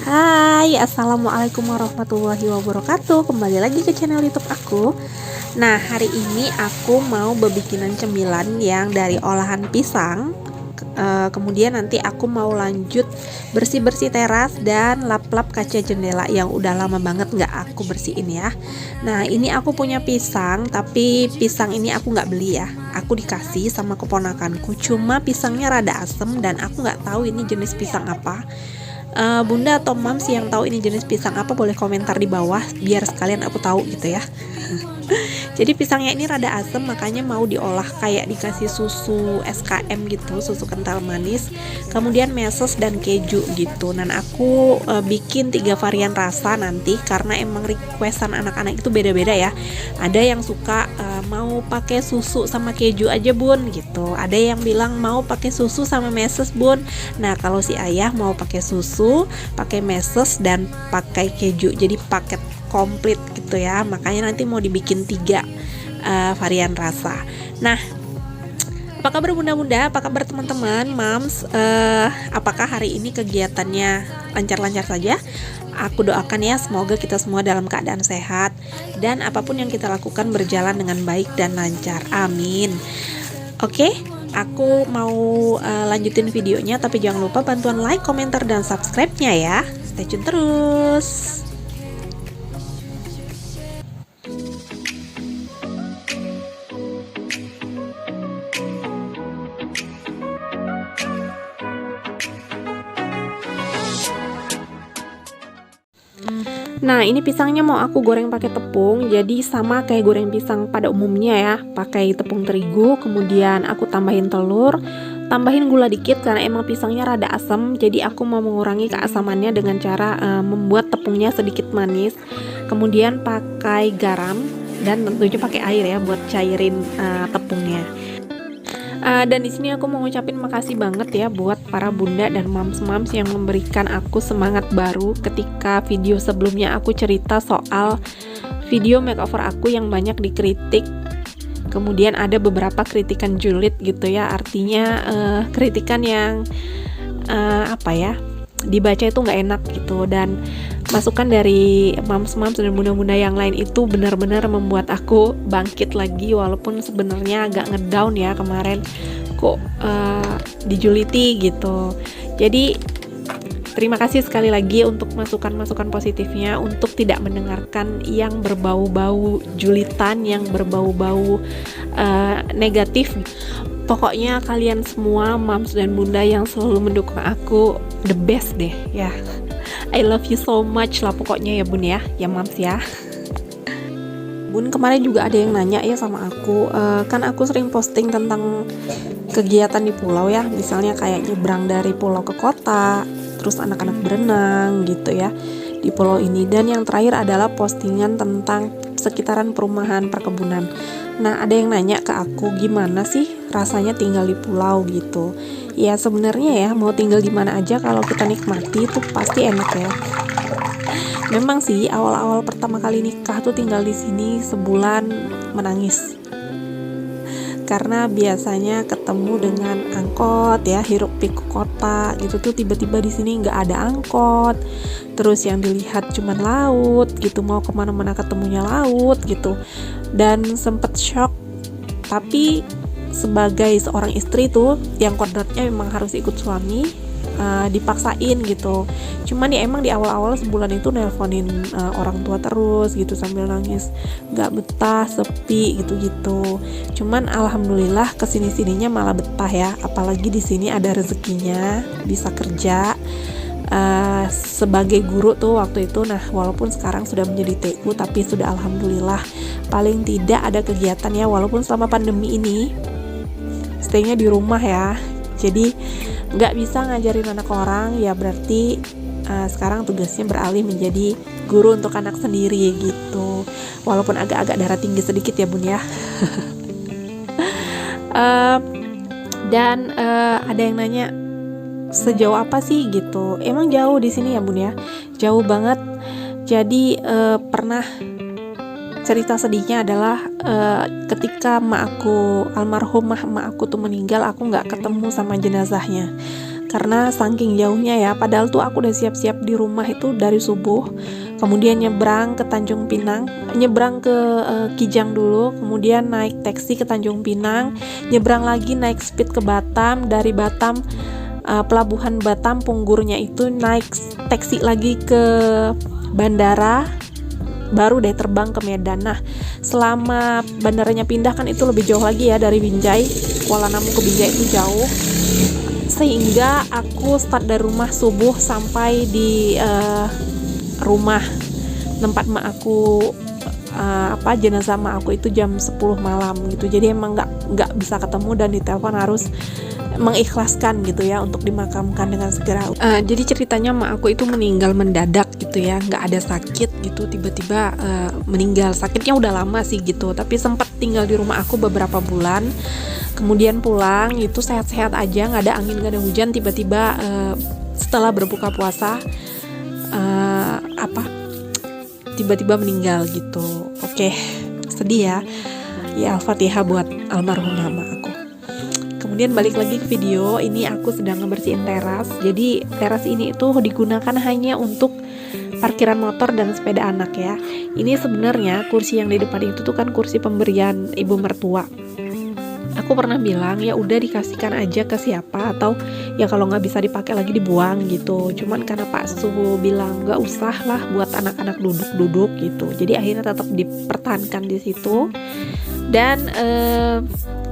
Hai, assalamualaikum warahmatullahi wabarakatuh. Kembali lagi ke channel YouTube aku. Nah, hari ini aku mau bikinan cemilan yang dari olahan pisang. Kemudian nanti aku mau lanjut bersih-bersih teras dan lap-lap kaca jendela yang udah lama banget nggak aku bersihin ya. Nah, ini aku punya pisang, tapi pisang ini aku nggak beli ya. Aku dikasih sama keponakanku. Cuma pisangnya rada asem dan aku nggak tahu ini jenis pisang apa. Bunda atau Mams yang tahu ini jenis pisang apa boleh komentar di bawah biar sekalian aku tahu gitu ya. Jadi pisangnya ini rada asem, makanya mau diolah kayak dikasih susu SKM gitu, susu kental manis, kemudian meses dan keju gitu. Dan aku bikin 3 varian rasa nanti karena emang requestan anak-anak itu beda-beda ya. Ada yang suka mau pakai susu sama keju aja bun gitu. Ada yang bilang mau pakai susu sama meses bun. Nah kalau si ayah mau pakai susu, pakai meses dan pakai keju. Jadi paket komplit gitu ya, makanya nanti mau dibikin 3 varian rasa. Nah, apa kabar bunda-bunda, apa kabar teman-teman, Mams, apakah hari ini kegiatannya lancar-lancar saja? Aku doakan ya, semoga kita semua dalam keadaan sehat dan apapun yang kita lakukan berjalan dengan baik dan lancar, amin. Oke, aku mau lanjutin videonya, tapi jangan lupa bantuan like, komentar, dan subscribe-nya ya. Stay tune terus. Nah, ini pisangnya mau aku goreng pakai tepung, jadi sama kayak goreng pisang pada umumnya ya, pakai tepung terigu, kemudian aku tambahin telur, tambahin gula dikit karena emang pisangnya rada asam, jadi aku mau mengurangi keasamannya dengan cara membuat tepungnya sedikit manis, kemudian pakai garam dan tentunya pakai air ya buat cairin tepungnya. Dan di sini aku mau ngucapin makasih banget ya buat para bunda dan mams-mams yang memberikan aku semangat baru ketika video sebelumnya aku cerita soal video makeover aku yang banyak dikritik. Kemudian ada beberapa kritikan julid gitu ya, artinya kritikan yang apa ya, dibaca itu nggak enak gitu, dan masukan dari mams-mams dan bunda-bunda yang lain itu benar-benar membuat aku bangkit lagi, walaupun sebenarnya agak ngedown ya kemarin kok dijuliti gitu. Jadi terima kasih sekali lagi untuk masukan-masukan positifnya, untuk tidak mendengarkan yang berbau-bau julitan, yang berbau-bau negatif. Pokoknya kalian semua mams dan bunda yang selalu mendukung aku the best deh ya. I love you so much lah pokoknya ya bun ya mams ya. Bun, kemarin juga ada yang nanya ya sama aku, kan aku sering posting tentang kegiatan di pulau ya, misalnya kayak nyebrang dari pulau ke kota, terus anak-anak berenang gitu ya di pulau ini, dan yang terakhir adalah postingan tentang sekitaran perumahan perkebunan. Nah, ada yang nanya ke aku gimana sih rasanya tinggal di pulau gitu. Ya sebenarnya ya mau tinggal di mana aja kalau kita nikmati itu pasti enak ya. Memang sih awal-awal pertama kali nikah tuh tinggal di sini sebulan menangis. Karena biasanya ketemu dengan angkot ya, hiruk pikuk kota gitu tuh, tiba-tiba di sini nggak ada angkot, terus yang dilihat cuman laut gitu, mau kemana-mana ketemunya laut gitu, dan sempet shock. Tapi sebagai seorang istri tuh yang kodratnya memang harus ikut suami, dipaksain gitu. Cuman ya emang di awal-awal sebulan itu nelponin orang tua terus gitu sambil nangis, nggak betah, sepi gitu-gitu. Cuman alhamdulillah kesini-sininya malah betah ya, apalagi di sini ada rezekinya, bisa kerja sebagai guru tuh waktu itu. Nah walaupun sekarang sudah menjadi TU, tapi sudah alhamdulillah paling tidak ada kegiatan ya, walaupun selama pandemi ini stay-nya di rumah ya, jadi nggak bisa ngajarin anak orang ya, berarti sekarang tugasnya beralih menjadi guru untuk anak sendiri gitu, walaupun agak-agak darah tinggi sedikit ya bun ya. Dan ada yang nanya sejauh apa sih gitu. Emang jauh di sini ya bun ya, jauh banget. Jadi pernah cerita sedihnya adalah ketika almarhumah emak aku tuh meninggal, aku nggak ketemu sama jenazahnya karena saking jauhnya ya. Padahal tuh aku udah siap-siap di rumah itu dari subuh, kemudian nyebrang ke Tanjung Pinang, nyebrang ke Kijang dulu, kemudian naik taksi ke Tanjung Pinang, nyebrang lagi naik speed ke Batam, dari Batam pelabuhan Batam Punggurnya itu naik taksi lagi ke bandara, baru deh terbang ke Medan. Nah, selama bandaranya pindah kan itu lebih jauh lagi ya, dari Binjai, Kuala Namu ke Binjai itu jauh, sehingga aku start dari rumah subuh sampai di rumah tempat mak aku, jenazah mak aku itu jam 10 malam gitu. Jadi emang nggak bisa ketemu dan ditelepon harus mengikhlaskan gitu ya untuk dimakamkan dengan segera. Jadi ceritanya mak aku itu meninggal mendadak gitu ya, nggak ada sakit gitu, tiba-tiba meninggal. Sakitnya udah lama sih gitu, tapi sempat tinggal di rumah aku beberapa bulan, kemudian pulang itu sehat-sehat aja, nggak ada angin, nggak ada hujan. Tiba-tiba setelah berbuka puasa tiba-tiba meninggal gitu. Oke, sedih ya. Al-Fatihah buat almarhumah mak aku. Kemudian balik lagi ke video, ini aku sedang ngebersihin teras. Jadi teras ini itu digunakan hanya untuk parkiran motor dan sepeda anak ya. Ini sebenarnya kursi yang di depan itu tuh kan kursi pemberian ibu mertua. Aku pernah bilang ya udah dikasihkan aja ke siapa, atau ya kalau nggak bisa dipakai lagi dibuang gitu. Cuman karena Pak Suhu bilang nggak usah lah buat anak-anak duduk-duduk gitu. Jadi akhirnya tetap dipertahankan di situ. Dan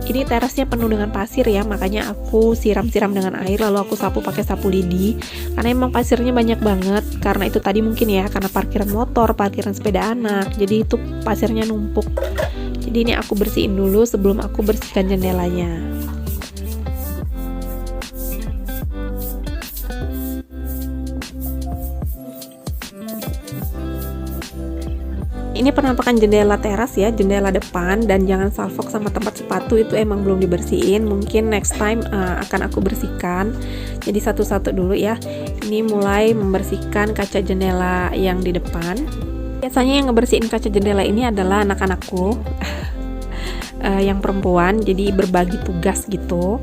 ini terasnya penuh dengan pasir ya, makanya aku siram-siram dengan air, lalu aku sapu pakai sapu lidi karena emang pasirnya banyak banget. Karena itu tadi mungkin ya, karena parkiran motor, parkiran sepeda anak, jadi itu pasirnya numpuk. Jadi ini aku bersihin dulu sebelum aku bersihkan jendelanya. Ini penampakan jendela teras ya, jendela depan, dan jangan salfok sama tempat sepatu itu emang belum dibersihin. Mungkin next time akan aku bersihkan. Jadi satu-satu dulu ya. Ini mulai membersihkan kaca jendela yang di depan. Biasanya yang ngebersihin kaca jendela ini adalah anak-anakku yang perempuan. Jadi berbagi tugas gitu.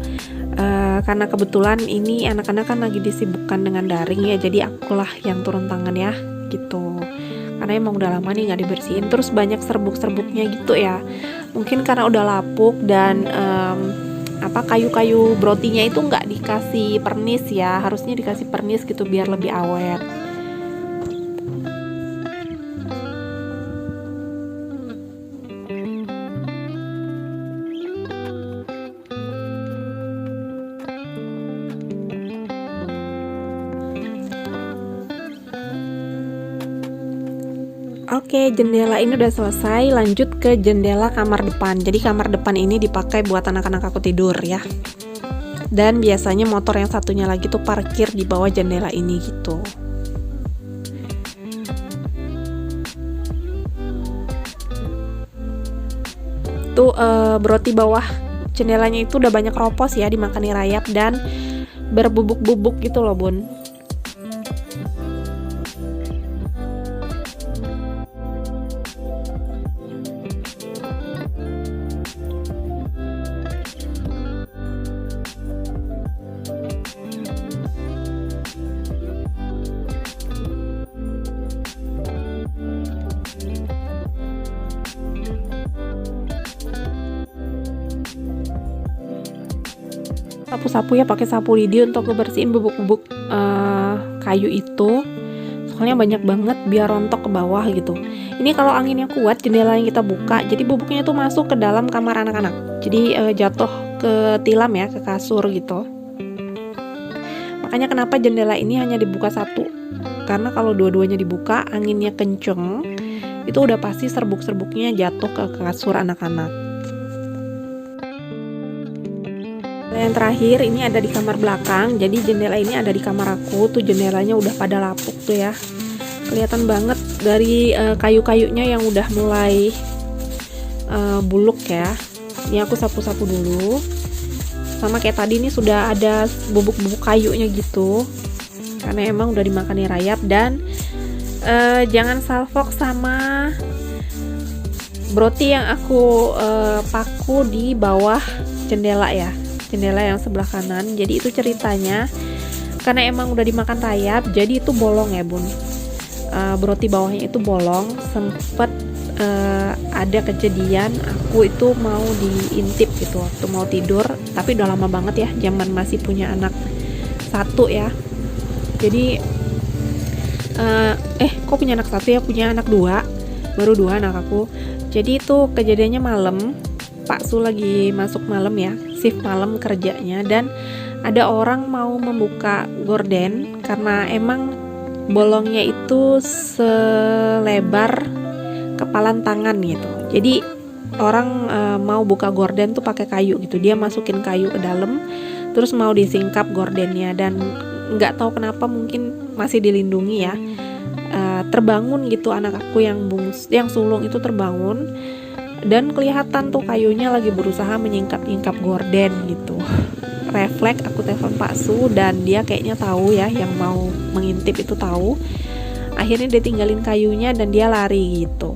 Karena kebetulan ini anak-anak kan lagi disibukkan dengan daring ya, jadi akulah yang turun tangan ya gitu. Karena emang udah lama nih nggak dibersihin, terus banyak serbuk-serbuknya gitu ya. Mungkin karena udah lapuk dan kayu-kayu brotinya itu nggak dikasih pernis ya, harusnya dikasih pernis gitu biar lebih awet. Oke, jendela ini udah selesai, lanjut ke jendela kamar depan. Jadi kamar depan ini dipakai buat anak-anak aku tidur ya. Dan biasanya motor yang satunya lagi tuh parkir di bawah jendela ini gitu. Tuh broti bawah jendelanya itu udah banyak ropos ya, dimakani rayap dan berbubuk-bubuk gitu loh bun. Sapu-sapu ya pakai sapu lidi untuk ngebersihin bubuk-bubuk kayu itu, soalnya banyak banget biar rontok ke bawah gitu. Ini kalau anginnya kuat, jendela yang kita buka, jadi bubuknya tuh masuk ke dalam kamar anak-anak, jadi jatuh ke tilam ya, ke kasur gitu. Makanya kenapa jendela ini hanya dibuka satu, karena kalau dua-duanya dibuka anginnya kenceng, itu udah pasti serbuk-serbuknya jatuh ke kasur anak-anak. Yang terakhir ini ada di kamar belakang. Jadi jendela ini ada di kamar aku. Tuh jendelanya udah pada lapuk tuh ya. Kelihatan banget dari kayu-kayunya yang udah mulai buluk ya. Ini aku sapu-sapu dulu. Sama kayak tadi ini sudah ada bubuk-bubuk kayunya gitu. Karena emang udah dimakani rayap. Dan jangan salfok sama broti yang aku paku di bawah jendela ya, jendela yang sebelah kanan. Jadi itu ceritanya karena emang udah dimakan rayap, jadi itu bolong ya bun. Roti bawahnya itu bolong. Sempet ada kejadian aku itu mau diintip gitu waktu mau tidur, tapi udah lama banget ya, zaman masih punya anak satu ya. Jadi kok punya anak satu ya, punya anak dua, baru dua anak aku. Jadi itu kejadiannya malam, Pak Su lagi masuk malam ya, shift malam kerjanya, dan ada orang mau membuka gorden karena emang bolongnya itu selebar kepalan tangan gitu. Jadi orang mau buka gorden tuh pakai kayu gitu, dia masukin kayu ke dalam, terus mau disingkap gordennya, dan nggak tahu kenapa, mungkin masih dilindungi ya. Terbangun gitu anak aku yang sulung itu terbangun, dan kelihatan tuh kayunya lagi berusaha menyingkap-nyingkap gorden gitu. Refleks aku telepon Pak Su, dan dia kayaknya tahu ya, yang mau mengintip itu tahu. Akhirnya dia tinggalin kayunya dan dia lari gitu.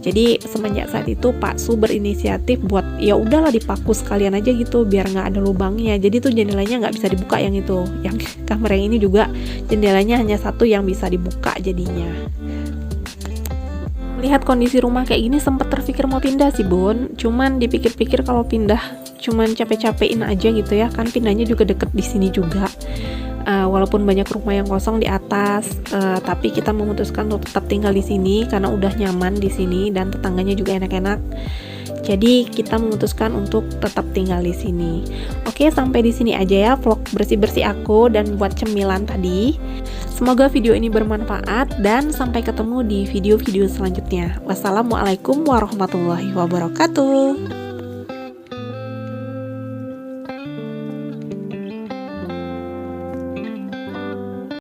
Jadi semenjak saat itu Pak Su berinisiatif buat ya udahlah dipaku sekalian aja gitu, biar nggak ada lubangnya. Jadi tuh jendelanya nggak bisa dibuka yang itu. Yang kamar yang ini juga jendelanya hanya satu yang bisa dibuka jadinya. Lihat kondisi rumah kayak gini sempat terpikir mau pindah sih bun. Cuman dipikir-pikir kalau pindah cuman capek-capekin aja gitu ya. Kan pindahnya juga deket di sini juga. Walaupun banyak rumah yang kosong di atas, tapi kita memutuskan untuk tetap tinggal di sini karena udah nyaman di sini dan tetangganya juga enak-enak. Jadi kita memutuskan untuk tetap tinggal di sini. Oke, sampai di sini aja ya vlog bersih-bersih aku dan buat cemilan tadi. Semoga video ini bermanfaat dan sampai ketemu di video-video selanjutnya. Wassalamualaikum warahmatullahi wabarakatuh.